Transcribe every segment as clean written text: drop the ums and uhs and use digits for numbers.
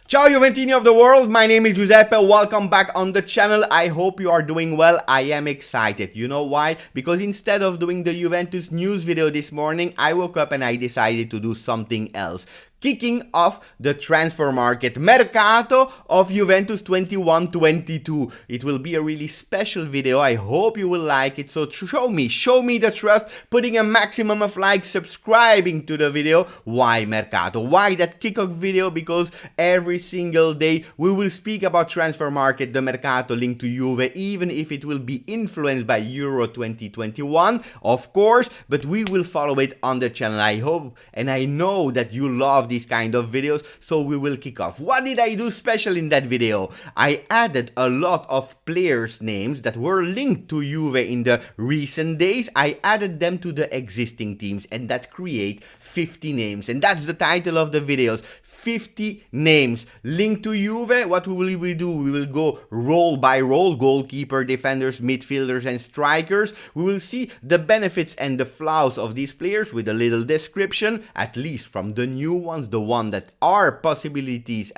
Ciao Juventini of the world, my name is Giuseppe, welcome back on the channel. I hope you are doing well. I am excited. You know why? Because instead of doing the Juventus news video this morning, I woke up and I decided to do something else. Kicking off the transfer market, Mercato of Juventus 21-22. It will be a really special video. I hope you will like it. So show me the trust, putting a maximum of likes, subscribing to the video. Why Mercato? Why that kickoff video? Because every single day we will speak about transfer market, the Mercato linked to Juve, even if it will be influenced by Euro 2021, of course, but we will follow it on the channel. I hope and I know that you love these kind of videos, so we will kick off. What did I do special in that video? I added a lot of players' names that were linked to Juve in the recent days. I added them to the existing teams, and that create 50 names, and that's the title of the videos. 50 names linked to Juve. What will we do? We will go role by role, goalkeeper, defenders, midfielders and strikers. We will see the benefits and the flaws of these players with a little description, at least from the new ones, the one that have possibilities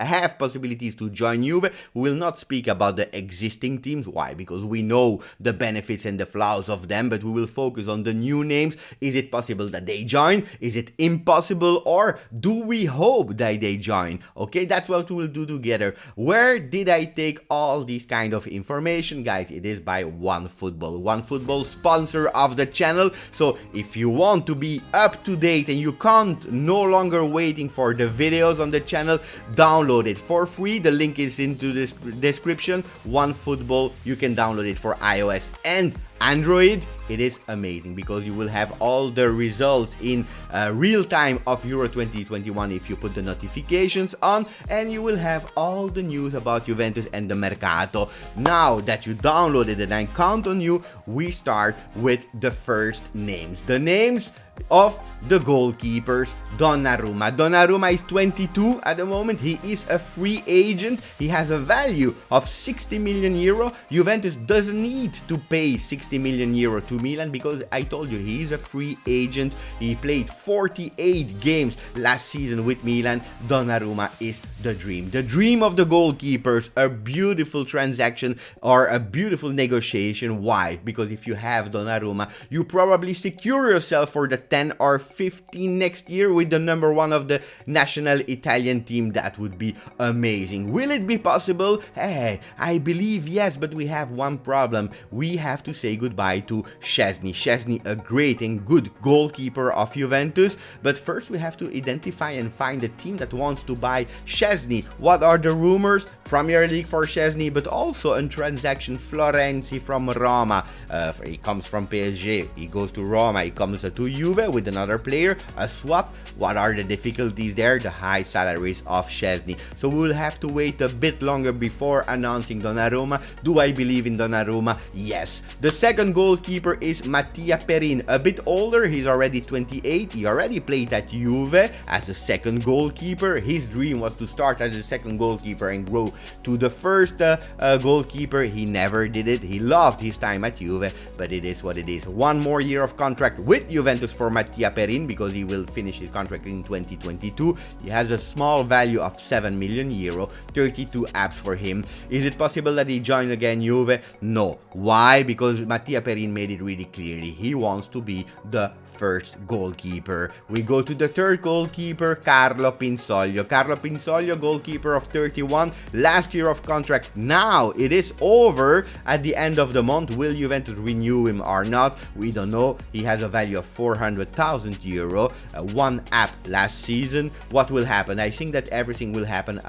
to join Juve. We will not speak about the existing teams. Why? Because we know the benefits and the flaws of them, but we will focus on the new names. Is it possible that they join? Is it impossible? Or do we hope that they join? Okay, that's what we will do together. Where did I take all these kind of information, guys? It is by OneFootball, sponsor of the channel. So if you want to be up to date and you can't no longer waiting for the videos on the channel, download it for free. The link is into the description. OneFootball, you can download it for iOS and Android. It is amazing because you will have all the results in real time of Euro 2021 if you put the notifications on, and you will have all the news about Juventus and the Mercato. Now that you downloaded it and I count on you, we start with the first names. The names of the goalkeepers. Donnarumma is 22 at the moment. He is a free agent. He has a value of 60 million euro. Juventus doesn't need to pay 60 million euro to Milan because I told you he is a free agent. He played 48 games last season with Milan. Donnarumma is the dream of the goalkeepers. A beautiful transaction or a beautiful negotiation. Why? Because if you have Donnarumma, you probably secure yourself for the 10 or 15 next year with the number 1 of the national Italian team. That would be amazing. Will it be possible? Hey, I believe yes, but we have one problem. We have to say goodbye to Szczesny. Szczesny, a great and good goalkeeper of Juventus, but first we have to identify and find a team that wants to buy Szczesny. What are the rumors? Premier League for Szczesny, but also a transaction. Florenzi from Roma. He comes from PSG. He goes to Roma. He comes to Juve with another player, a swap. What are the difficulties there? The high salaries of Szczesny. So we will have to wait a bit longer before announcing Donnarumma. Do I believe in Donnarumma? Yes. The second goalkeeper is Mattia Perin, a bit older. He's already 28. He already played at Juve as a second goalkeeper. His dream was to start as a second goalkeeper and grow to the first goalkeeper. He never did it. He loved his time at Juve, but it is what it is. One more year of contract with Juventus for Mattia Perin because he will finish his contract in 2022. He has a small value of 7 million euro, 32 apps for him. Is it possible that he join again Juve? No. Why? Because Mattia Perin made it really clearly. He wants to be the first goalkeeper. We go to the third goalkeeper, Carlo Pinsoglio. Carlo Pinsoglio, goalkeeper of 31, last year of contract. Now it is over at the end of the month. Will Juventus renew him or not? We don't know. He has a value of 400,000 euro, one app last season. What will happen? I think that everything will happen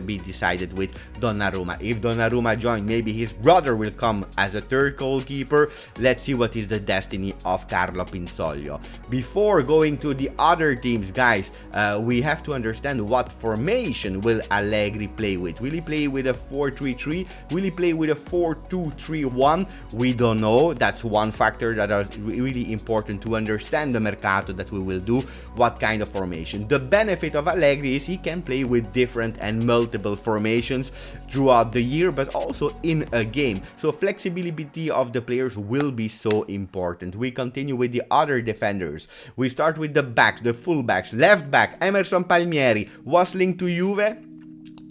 be decided with Donnarumma. If Donnarumma joins, maybe his brother will come as a third goalkeeper. Let's see what is the destiny of Carlo Pinsoglio. Before going to the other teams, guys, we have to understand what formation will Allegri play with. Will he play with a 4-3-3? Will he play with a 4-2-3-1? We don't know. That's one factor that is really important to understand the Mercato that we will do. What kind of formation? The benefit of Allegri is he can play with different and multiple formations throughout the year, but also in a game. So flexibility of the players will be so important. We continue with the other defenders. We start with the backs, the full backs. Left back, Emerson Palmieri was linked to Juve.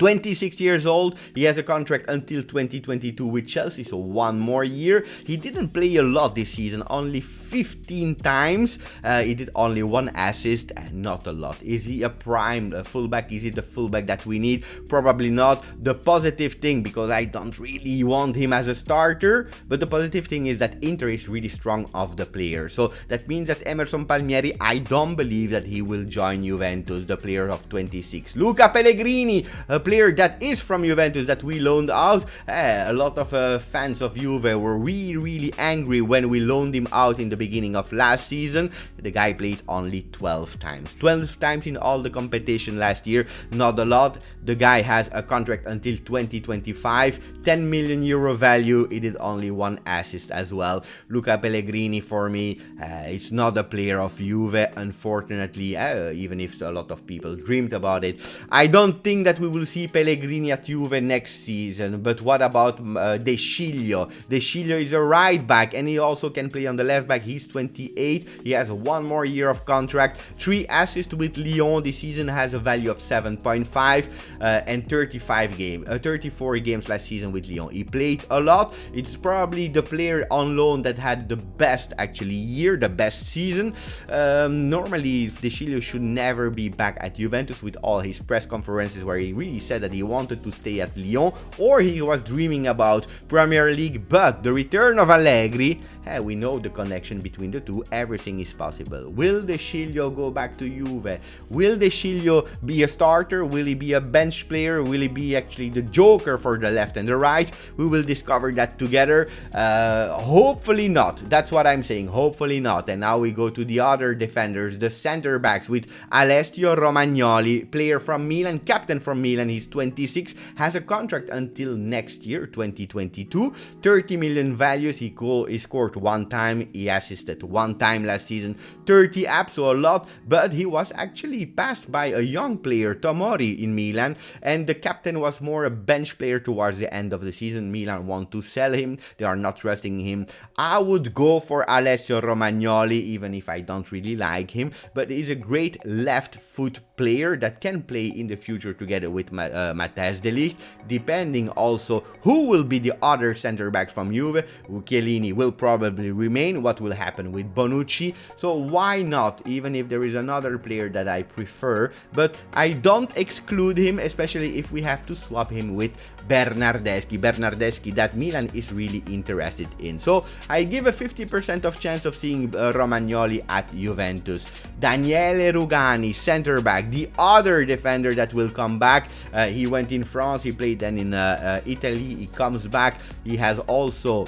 26 years old, he has a contract until 2022 with Chelsea, so one more year. He didn't play a lot this season, only 15 times. He did only one assist, and not a lot. Is he a prime fullback? Is he the fullback that we need? Probably not. The positive thing, because I don't really want him as a starter, but the positive thing is that Inter is really strong of the player. So that means that Emerson Palmieri, I don't believe that he will join Juventus, the player of 26. Luca Pellegrini, a player that is from Juventus that we loaned out. A lot of fans of Juve were really angry when we loaned him out in the beginning of last season. The guy played only 12 times. 12 times in all the competition last year, not a lot. The guy has a contract until 2025, 10 million euro value. He did only one assist as well. Luca Pellegrini, for me, it's not a player of Juve, unfortunately, even if a lot of people dreamed about it. I don't think that we will see Pellegrini at Juve next season. But what about De Sciglio? De Sciglio is a right back, and he also can play on the left back. He's 28. He has one more year of contract. 3 assists with Lyon this season, has a value of 7.5 and 34 games last season with Lyon. He played a lot. It's probably the player on loan that had the best year, the best season. Normally De Sciglio should never be back at Juventus, with all his press conferences where he really said that he wanted to stay at Lyon, or he was dreaming about Premier League. But the return of Allegri, we know the connection between the two. Everything is possible. Will De Sciglio go back to Juve? Will De Sciglio be a starter? Will he be a bench player? Will he be actually the joker for the left and the right? We will discover that together. Hopefully not. That's what I'm saying. Hopefully not. And now we go to the other defenders, the center backs, with Alessio Romagnoli, player from Milan, captain from Milan. He's 26, has a contract until next year, 2022. 30 million values. He scored one time. He assisted one time last season. 30 apps, so a lot, but he was actually passed by a young player, Tomori, in Milan, and the captain was more a bench player towards the end of the season. Milan want to sell him. They are not trusting him. I would go for Alessio Romagnoli, even if I don't really like him, but he's a great left foot player that can play in the future together with Matthijs de Ligt, depending also who will be the other center backs from Juve. Chiellini will probably remain. What will happen with Bonucci? So why not, even if there is another player that I prefer, but I don't exclude him, especially if we have to swap him with Bernardeschi that Milan is really interested in. So I give a 50% of chance of seeing Romagnoli at Juventus. Daniele Rugani, center back, the other defender that will come back. He went in France, he played then in Italy, he comes back. He has also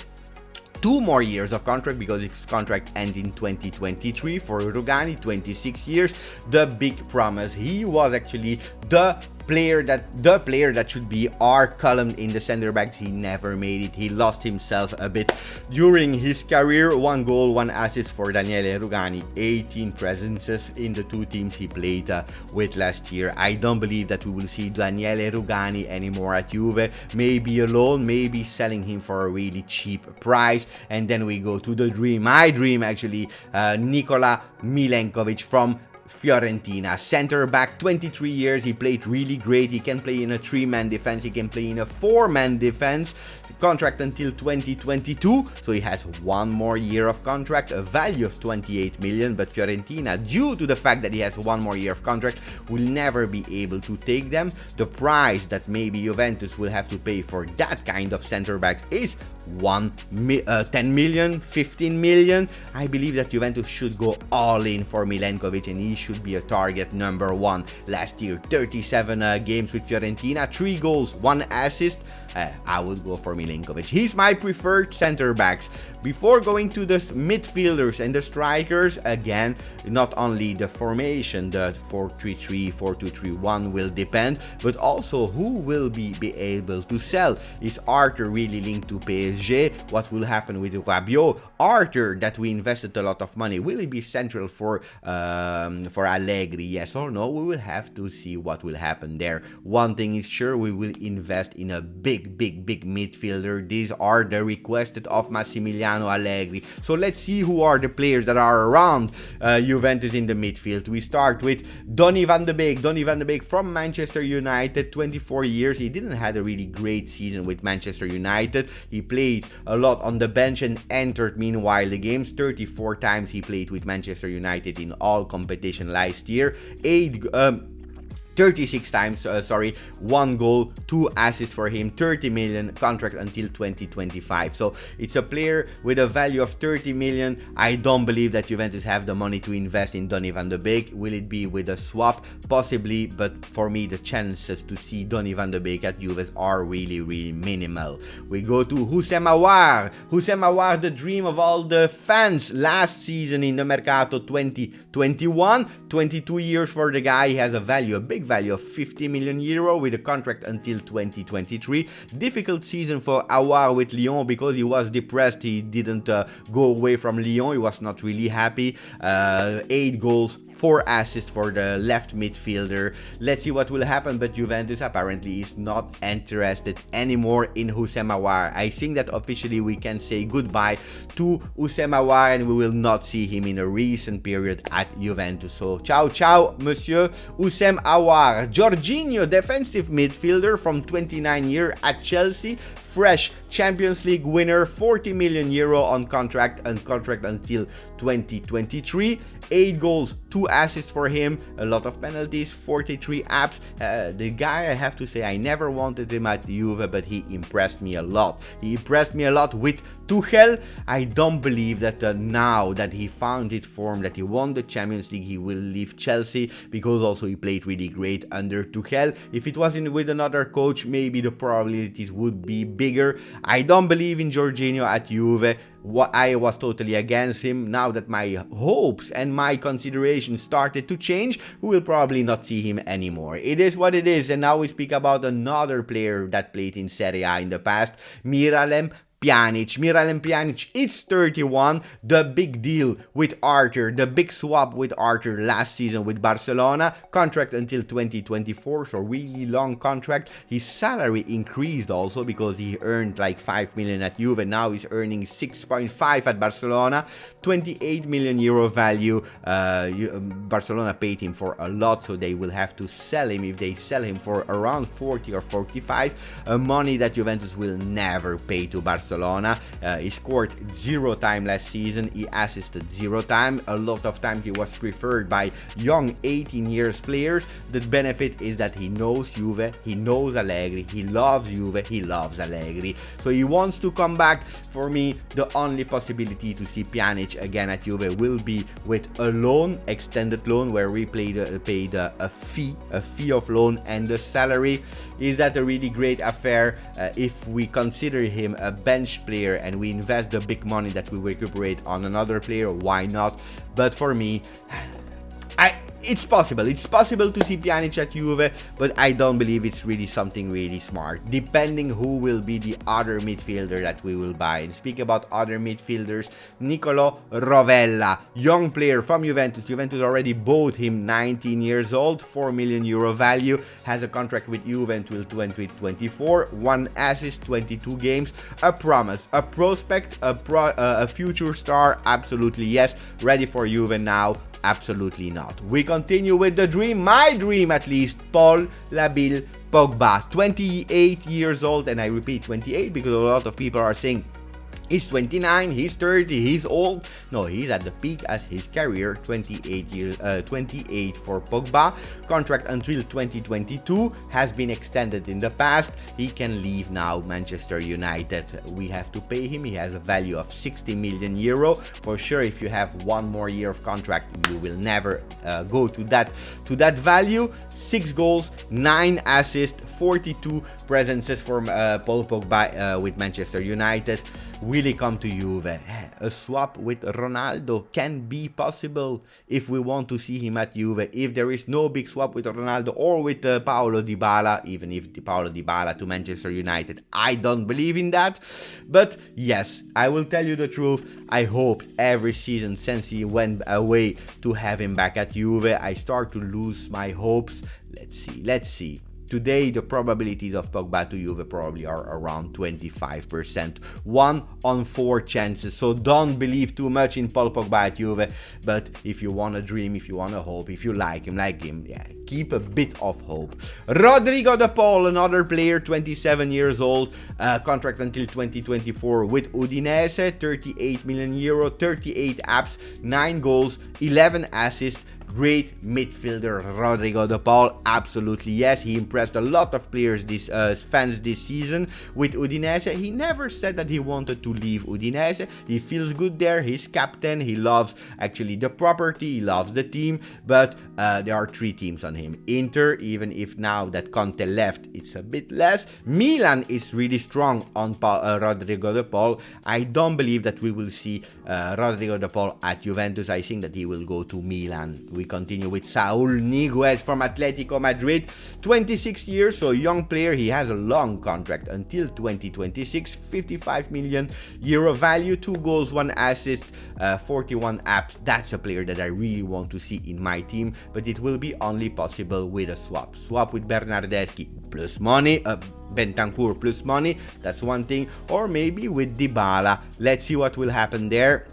2 more years of contract, because his contract ends in 2023 for Rugani, 26 years. The big promise. He was actually the player that should be our column in the center backs. He never made it. He lost himself a bit during his career. 1 goal, 1 assist for Daniele Rugani. 18 presences in the 2 teams he played with last year. I don't believe that we will see Daniele Rugani anymore at Juve. Maybe a loan, maybe selling him for a really cheap price. And then we go to the dream, my dream actually, Nikola Milenkovic from Fiorentina, center back, 23 years. He played really great. He can play in a 3-man defense. He can play in a 4-man defense. Contract until 2022, so he has 1 more year of contract, a value of 28 million. But Fiorentina, due to the fact that he has 1 more year of contract, will never be able to take them. The price that maybe Juventus will have to pay for that kind of center back is 10 million, 15 million. I believe that Juventus should go all in for Milenkovic, and he should be a target number 1. Last year, 37 games with Fiorentina, 3 goals, 1 assist. I would go for Milenkovic. He's my preferred center backs. Before going to the midfielders and the strikers, again, not only the formation, the 4-3-3, 4-2-3-1 will depend, but also who will be able to sell. Is Arthur really linked to PSG? What will happen with Rabiot? Arthur, that we invested a lot of money, will he be central for Allegri? Yes or no? We will have to see what will happen there. One thing is sure, we will invest in a big big midfielder. These are the requested of Massimiliano Allegri. So let's see who are the players that are around Juventus in the midfield. We start with Donny van de Beek. Donny van de Beek from Manchester United, 24 years. He didn't have a really great season with Manchester United. He played a lot on the bench and entered meanwhile the games. 34 times he played with Manchester United in all competition last year. 36 times, 1 goal, 2 assists for him, 30 million, contract until 2025. So it's a player with a value of 30 million. I don't believe that Juventus have the money to invest in Donny van de Beek. Will it be with a swap? Possibly, but for me the chances to see Donny van de Beek at Juve are really minimal. We go to Houssem Aouar. Houssem Aouar, the dream of all the fans last season in the Mercato 2021. 22 years for the guy. He has a big value of 50 million euro with a contract until 2023. Difficult season for Aouar with Lyon because he was depressed. He didn't go away from Lyon. He was not really happy. 8 goals, 4 assists for the left midfielder. Let's see what will happen, but Juventus apparently is not interested anymore in Houssem Aouar. I think that officially we can say goodbye to Houssem Aouar and we will not see him in a recent period at Juventus. So ciao monsieur Houssem Aouar. Jorginho, defensive midfielder from 29 years at Chelsea. Fresh Champions League winner, 40 million euro on contract until 2023. 8 goals, 2 assists for him, a lot of penalties, 43 apps. The guy, I have to say, I never wanted him at Juve, but he impressed me a lot. He impressed me a lot with Tuchel. I don't believe that now that he found his form, that he won the Champions League, he will leave Chelsea, because also he played really great under Tuchel. If it wasn't with another coach, maybe the probabilities would be bigger. I don't believe in Jorginho at Juve. I was totally against him. Now that my hopes and my considerations started to change, we will probably not see him anymore. It is what it is. And now we speak about another player that played in Serie A in the past, Miralem Pjanic is 31. The big deal with Arthur, the big swap with Arthur last season with Barcelona, contract until 2024, so really long contract. His salary increased also because he earned like 5 million at Juve. Now he's earning 6.5 at Barcelona, 28 million euro value. Barcelona paid him for a lot, so they will have to sell him. If they sell him for around 40 or 45, money that Juventus will never pay to Barcelona. He scored 0 time last season. He assisted 0 time. A lot of times he was preferred by young 18 years players. The benefit is that he knows Juve, he knows Allegri, he loves Juve, he loves Allegri. So he wants to come back. For me, the only possibility to see Pjanic again at Juve will be with a loan, extended loan, where we paid a fee of loan, and the salary. Is that a really great affair? If we consider him a bench player and we invest the big money that we recuperate on another player, why not? But for me, it's possible to see Pjanic at Juve, but I don't believe it's really something really smart, depending who will be the other midfielder that we will buy. And speaking about other midfielders, Nicolo Rovella, young player from Juventus. Juventus already bought him, 19 years old, 4 million euro value, has a contract with Juve until 2024, 1 assist, 22 games, a promise, a prospect, a future star, absolutely yes. Ready for Juve now? Absolutely not. We continue with the dream, my dream at least, Paul Labille Pogba, 28 years old, and I repeat 28 because a lot of people are saying he's 29, he's 30, he's old. No, he's at the peak as his career. 28 for Pogba. Contract until 2022, has been extended in the past. He can leave now Manchester United. We have to pay him. He has a value of 60 million euro. For sure, if you have 1 more year of contract, you will never go to that value. 6 goals, 9 assists, 42 presences for Paul Pogba with Manchester United. Will he come to Juve? A swap with Ronaldo can be possible if we want to see him at Juve. If there is no big swap with Ronaldo or with Paulo Dybala, even if Paulo Dybala to Manchester United, I don't believe in that. But yes, I will tell you the truth. I hope every season since he went away to have him back at Juve. I start to lose my hopes. Let's see. today the probabilities of Pogba to Juve probably are around 25%. 1 on 4 chances. So don't believe too much in Paul Pogba at Juve. But if you want to dream, if you want to hope, if you like him, yeah, keep a bit of hope. Rodrigo de Paul, another player, 27 years old, contract until 2024 with Udinese, 38 million euro, 38 apps, 9 goals, 11 assists. Great midfielder, Rodrigo de Paul. Absolutely yes, he impressed a lot of players, fans this season with Udinese. He never said that he wanted to leave Udinese. He feels good there. He's captain. He loves actually the property. He loves the team. But there are 3 teams on him. Inter, even if now that Conte left, it's a bit less. Milan is really strong on Rodrigo de Paul. I don't believe that we will see Rodrigo de Paul at Juventus. I think that he will go to Milan. We continue with Saul Niguez from Atletico Madrid, 26 years, so young player. He has a long contract until 2026, 55 million euro value, 2 goals, 1 assist, 41 apps. That's a player that I really want to see in my team, but it will be only possible with a swap. Swap with Bernardeschi plus money, Bentancur plus money, that's one thing, or maybe with Dybala. Let's see what will happen there.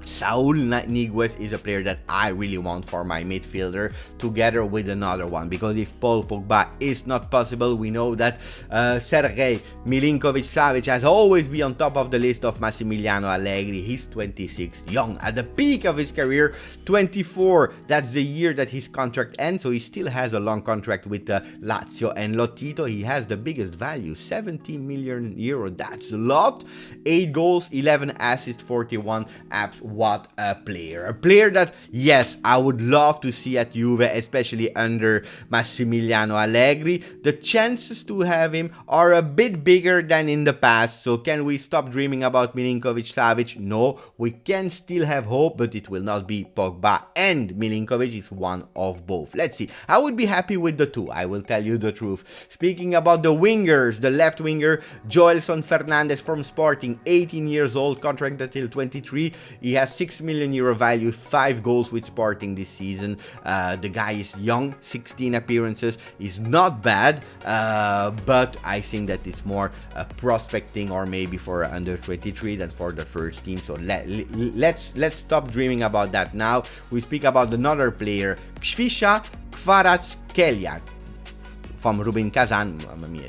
Saul Niguez is a player that I really want for my midfielder, together with another one, because if Paul Pogba is not possible, we know that Sergej Milinkovic-Savic has always been on top of the list of Massimiliano Allegri. He's 26, young, at the peak of his career, 24, that's the year that his contract ends, so he still has a long contract with Lazio and Lotito. He has the biggest value, 17 million euro, that's a lot. 8 goals, 11 assists, 41 apps. What a player. A player that, yes, I would love to see at Juve, especially under Massimiliano Allegri. The chances to have him are a bit bigger than in the past. So can we stop dreaming about Milinkovic-Savic? No, we can still have hope, but it will not be Pogba and Milinkovic. It's one of both. Let's see. I would be happy with the 2. I will tell you the truth. Speaking about the wingers, the left winger, Joelson Fernandez from Sporting, 18 years old, contract until 23. He has 6 million euro value, 5 goals with Sporting this season. The guy is young, 16 appearances, is not bad, but I think that it's more prospecting, or maybe for under 23 than for the first team. So let's stop dreaming about that now. We speak about another player, Kvisha Kvaratskhelia from Rubin Kazan.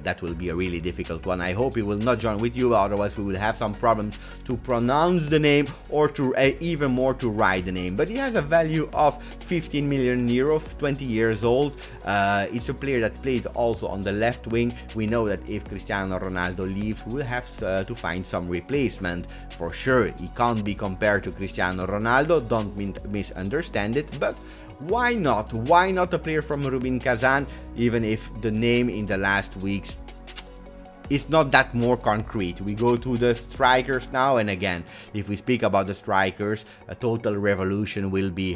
That will be a really difficult one. I hope he will not join with you, otherwise we will have some problems to pronounce the name, or to even more to write the name. But he has a value of 15 million euro, 20 years old. It's a player that played also on the left wing. We know that if Cristiano Ronaldo leaves, we'll have to find some replacement. For sure, he can't be compared to Cristiano Ronaldo, don't misunderstand it, but why not? Why not a player from Rubin Kazan, even if the name in the last weeks it's not that more concrete. We go to the strikers now, and again, if we speak about the strikers, a total revolution will be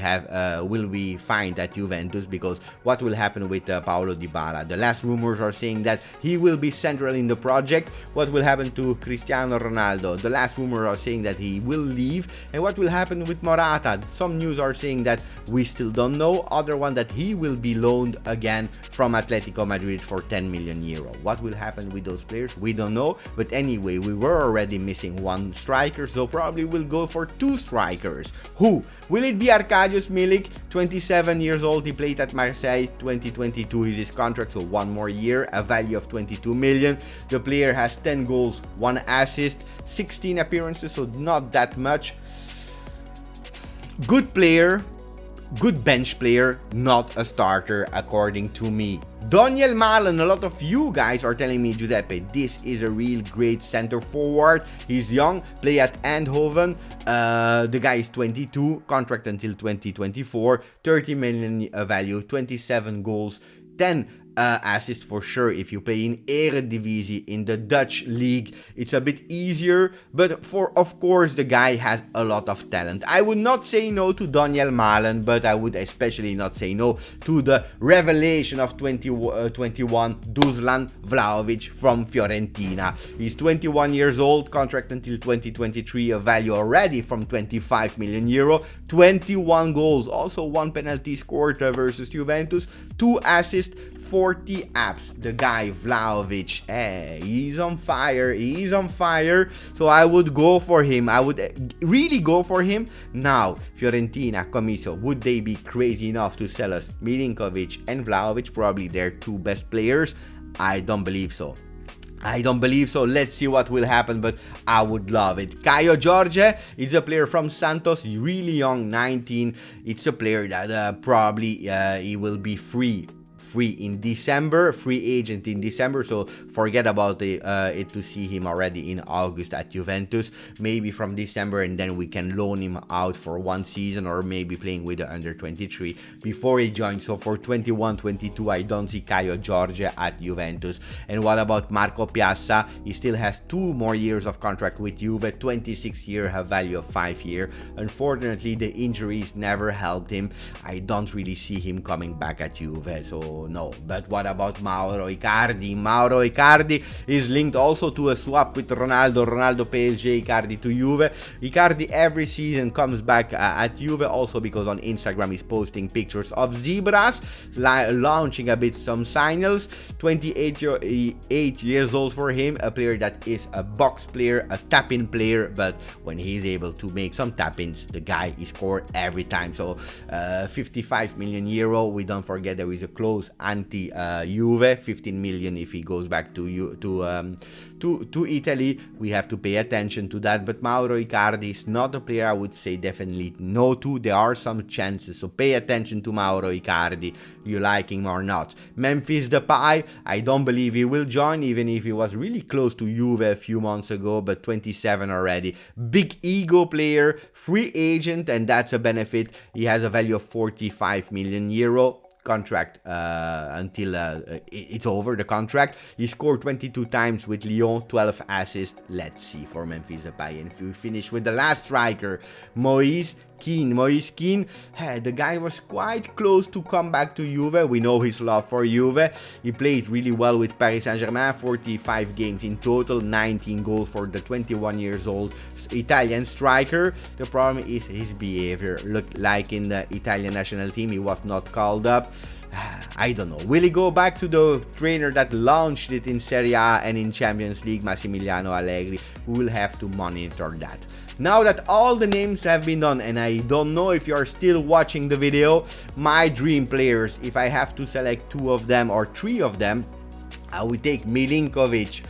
find at Juventus, because what will happen with Paulo Dybala? The last rumors are saying that he will be central in the project. What will happen to Cristiano Ronaldo? The last rumors are saying that he will leave. And what will happen with Morata? Some news are saying that we still don't know. Other one that he will be loaned again from Atletico Madrid for 10 million euro. What will happen with those players? We don't know, but anyway, we were already missing 1 striker, so probably we'll go for 2 strikers. Who? Will it be Arkadiusz Milik, 27 years old, he played at Marseille, 2022 is his contract, so 1 more year, a value of 22 million. The player has 10 goals, 1 assist, 16 appearances, so not that much. Good player, good bench player, not a starter according to me. Daniel Malen, a lot of you guys are telling me, Giuseppe, this is a real great center forward. He's young, play at Eindhoven. The guy is 22, contract until 2024, 30 million value, 27 goals, 10 assists for sure. If you play in Eredivisie, in the Dutch league, it's a bit easier, but of course the guy has a lot of talent. I would not say no to Daniel Malen, but I would especially not say no to the revelation of 21 Dusan Vlahovic from Fiorentina. He's 21 years old, contract until 2023, a value already from 25 million euro, 21 goals, also 1 penalty scored versus Juventus, 2 assists, 40 apps. The guy Vlahovic, he's on fire, he's on fire. So I would go for him, I would really go for him. Now, Fiorentina, Commisso, would they be crazy enough to sell us Milinkovic and Vlahovic? Probably their two best players. I don't believe so. I don't believe so. Let's see what will happen, but I would love it. Caio Jorge is a player from Santos, really young, 19. It's a player that probably he will be free in December, free agent in December, so forget about it to see him already in August at Juventus. Maybe from December, and then we can loan him out for one season, or maybe playing with the under 23 before he joins. So for 21-22, I don't see Caio Jorge at Juventus. And what about Marco Piazza? He still has 2 more years of contract with Juve, 26 year, have value of 5 year. Unfortunately, the injuries never helped him. I don't really see him coming back at Juve, so no. But what about Mauro Icardi? Mauro Icardi is linked also to a swap with Ronaldo PSG, Icardi to Juve. Icardi every season comes back at Juve, also because on Instagram he's posting pictures of zebras, launching a bit some signals. 28 years old for him, a player that is a box player, a tap-in player, but when he's able to make some tap-ins, the guy is scored every time. So 55 million euro. We don't forget there is a close anti-Juve, 15 million if he goes back to Italy. We have to pay attention to that. But Mauro Icardi is not a player I would say definitely no to. There are some chances, so pay attention to Mauro Icardi, you like him or not. Memphis Depay, I don't believe he will join, even if he was really close to Juve a few months ago, but 27 already. Big ego player, free agent, and that's a benefit. He has a value of 45 million euro. Contract until it's over, the contract. He scored 22 times with Lyon, 12 assists. Let's see for Memphis Depay. And if we finish with the last striker, Moise Kean. The guy was quite close to come back to Juve. We know his love for Juve. He played really well with Paris Saint-Germain, 45 games in total, 19 goals for the 21 years old Italian striker. The problem is his behavior. Look, like in the Italian national team, he was not called up. I don't know. Will he go back to the trainer that launched it in Serie A and in Champions League, Massimiliano Allegri? We will have to monitor that. Now that all the names have been done, and I don't know if you are still watching the video, my dream players, if I have to select 2 of them or 3 of them, I would take Milenkovic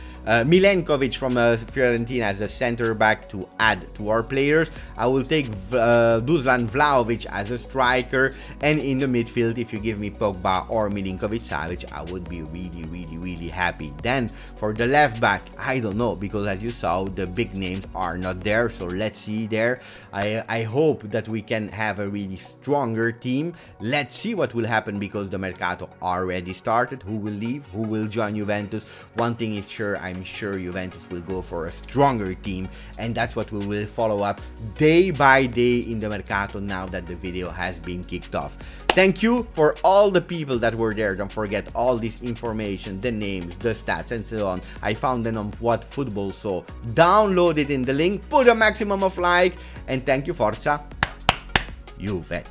from Fiorentina as a center back to add to our players. I will take Dusan Vlahovic as a striker, and in the midfield, if you give me Pogba or Milinkovic-Savic, I would be really happy. Then for the left back, I don't know, because as you saw, the big names are not there, so let's see there. I hope that we can have a really stronger team. Let's see what will happen, because the Mercato already started. Who will leave? Who will join Juventus? One thing is sure, I'm sure Juventus will go for a stronger team, and that's what we will follow up day by day in the Mercato now that the video has been kicked off. Thank you for all the people that were there. Don't forget all this information, the names, the stats, and so on. I found them on What Football, so download it in the link, put a maximum of like, and thank you, Forza Juve.